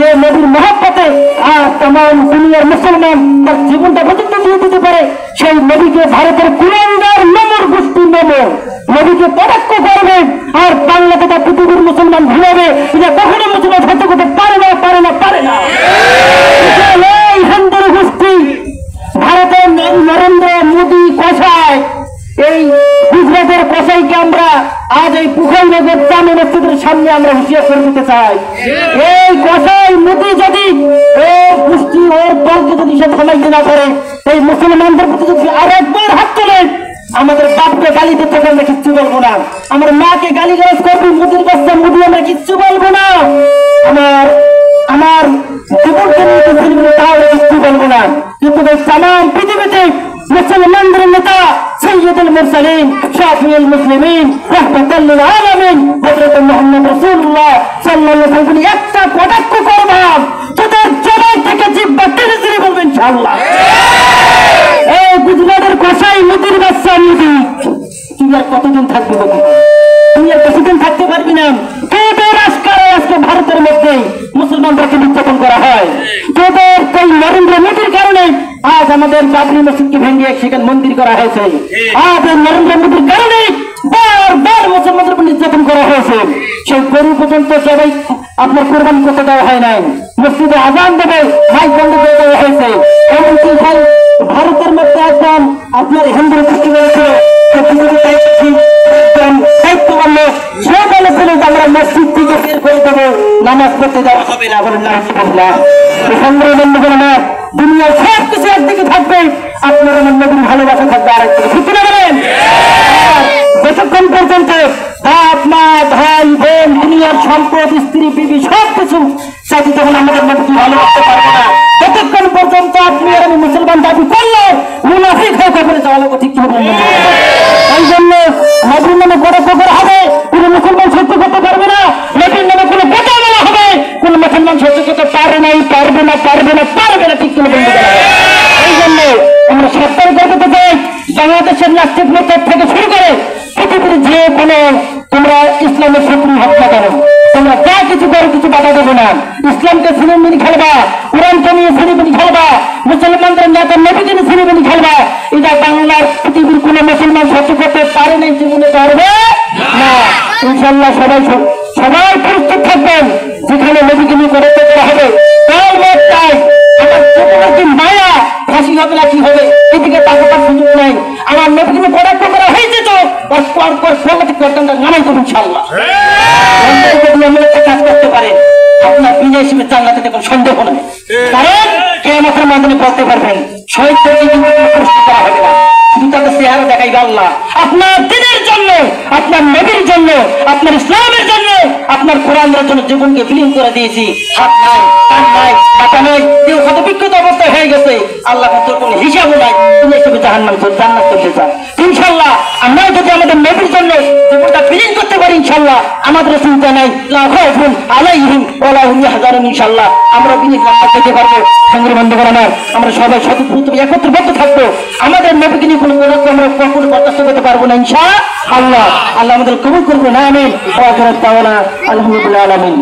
যে নবীর মহব্বতে আর तमाम দুনিয়ার মুসলমান তার জীবনটা পর্যন্ত দিয়ে দিতে পারে, সেই নবীকে ভারতের কুলাঙ্গার নমর গোষ্ঠী নবীকে কটাক্ষ করবে আর বাংলা তথা পৃথিবীর মুসলমান ভুলাবে, এটা কখনো মুসলমান সহ্য করতে পারে না, পারে না, পারে না। এই হিন্দুর গোষ্ঠী ভারতের নরেন্দ্র মোদী কষায়, এই গুজরাটের কষাইকে আমরা আজ এই পুখাইনগর জামে মসজিদের সামনে আমরা হুঁশিয়ার করে দিতে চাই। এই কষাই মোদী যদি ওর গোষ্ঠী ওর দলকে যদি সে থামাইতে না পারে, এই মুসলমানদের প্রতি যদি আর একবার হাত তোলে, আমাদের বাপকে গালি দিতে আমরা কিচ্ছু বলবো না, আমার মাকে গালি গালাজ করবি মোদীর বাচ্চা মোদী, আমরা কিচ্ছু বলবো না, আমার জীবনকে নিয়ে তাও কিচ্ছু বলবো না। কিন্তু এই तमाम পৃথিবীতে মুসলমানদের নেতা সৈয়দুল মুরসালিন শাফিউল মুসলিমিন রাহমাতুল লিল আলামিন হযরত মুহাম্মদ রাসূলুল্লাহ সাল্লাল্লাহু আলাইহি ওয়াসাল্লাম একটা কটাক্ষ করব, তোদের জবান থেকে জিহ্বা টেনে টেনে বলবেন ইনশাআল্লাহ। এই গুজরাটের কসাই মোদীর বাচ্চা মোদী, তুই আর কতদিন থাকবি? তুই আর কতদিন থাকতে পারবি না? তোদের আজকে ভারতের মধ্যে মুসলমানদেরকে নির্যাতন করা হয়, তোদের এই নরেন্দ্র মোদীর কারণে আজ আমাদের বাবরি মসজিদকে ভেঙে সেখানে মন্দির করা হয়েছে, আজ এই নরেন্দ্র মোদীর কারণে বারবার মুসলমানদের উপর নির্যাতন করা হয়েছে। সেই গরু পর্যন্ত সবাই আপনার কোরবানি করতে দেওয়া হয় নাই, মসজিদে আজান দেবে মাইক বন্ধ করে দেওয়া হয়েছে। এমনকি ভারতের মধ্যে একদম আপনার হিন্দু গোষ্ঠী রয়েছে, দায়িত্ব করলো সে বলেছিল যে আমরা মসজিদ থেকে বের করে দেবো, নামাজ পড়তে দেওয়া হবে না। বলেন না, দুনিয়ার সব কিছু একদিকে থাকবে, আপনার আমার নবীর ভালোবাসা থাকবে আরেকদিকে, ঠিক না বলেন? যতক্ষণ পর্যন্ত বাপ মা ভাই বোন দুনিয়ার সম্পদ স্ত্রী বিবি সবকিছু সাথে তখন আমাদের নবীকে ভালোবাসতে পারবো না, ততক্ষণ পর্যন্ত আপনি আর আমি মুসলমান দাবি করলে মুনাফিক হয়ে কাপড়ে যাওয়া লাগবে, ঠিক হবে। এই জন্য নবীর নামে গড়ে কবর হবে, কোন মুসলমান সহ্য করতে পারবে না, নবীর নামে কোনো কথা বলা হবে, কোন মুসলমান সহ্য করতে পারে নাই, পারবে না, পারবে না, পারবে না, ঠিক করে বলতে পারবে। এই জন্য আমরা সরকার করতে চাই, বাংলাদেশের রাষ্ট্রিক নেতা থেকে শুরু করে পৃথিবীর যে কোনো তোমরা ইসলামের শত্রু হত্যা করো, তোমরা যা কিছু করো কিছু বাধা দেবো না, ইসলামকে ছিনিমিনি খেলবা, কোরআনকে নিয়ে ছিনিমিনি খেলবা, মুসলমানদের নেতা নবীকে নিয়ে ছিনিমিনি খেলবা, এটা বাংলার পৃথিবীর কোন মুসলমান সহ্য করতে পারে নাই, জীবনে পারবে না। ইনশাল্লাহ সবাই প্রস্তুত থাকবেন, যেখানে নবীকে নিয়ে করে করতে হবে তার মতটাই আমার জীবনের মায়া ফাঁসি হবে না কি হবে এদিকে তাকাবার সুযোগ নাই। আমার নবীকে নিয়ে কটাক্ষ করা হয়েছে তো নামাই করুন ইনশাল্লাহ, কাজ করতে পারেন, আপনার বিজয় হিসেবে জান্নাতে দেখুন সন্দেহ নেই, কারণ কিয়ামতের ময়দানে বলতে পারবেন শহীদদেরকে কিন্তু প্রশ্ন করা হবে না, শুধু তাদের চেহারা দেখাইবে আল্লাহ। আপনার দিনের জন্য, আপনার নবীর জন্য, আপনার ইসলামের জন্য, আপনার কোরআনের জন্য জীবনকে বিলীন করে দিয়েছি, হাত নাই, কান নাই, মাথা নাই, কেউ কত বিক্ষত অবস্থায় হয়ে গেছে, আল্লাহ কোনো হিসাবও নাই, তুমি হিসেবে জান্নাত করতে চান। ইনশাল্লাহ আমরা যদি আমাদের নবীর জন্য জীবনটা বিলীন করতে পারি, ইনশাল্লাহ আমাদের চিন্তা নাই, লা খাউফুন আলাইহিম ওয়ালা হুম ইয়াহজানুন, ইনশাল্লাহ আমরা বিলীন জান্নাত পেতে পারবো। সংগ্রাম বন্ধ করা না, আমরা সবাই সতর্ক একত্রবদ্ধ থাকবো, আমাদের নবীকে নিয়ে কোনো আমরা কখনো বরদাস্ত করতে পারবো না ইনশাআল্লাহ। আল্লাহ আমাদের কবুল করবো না, আমিন। আলহামদুলিল্লাহ, আলামিন।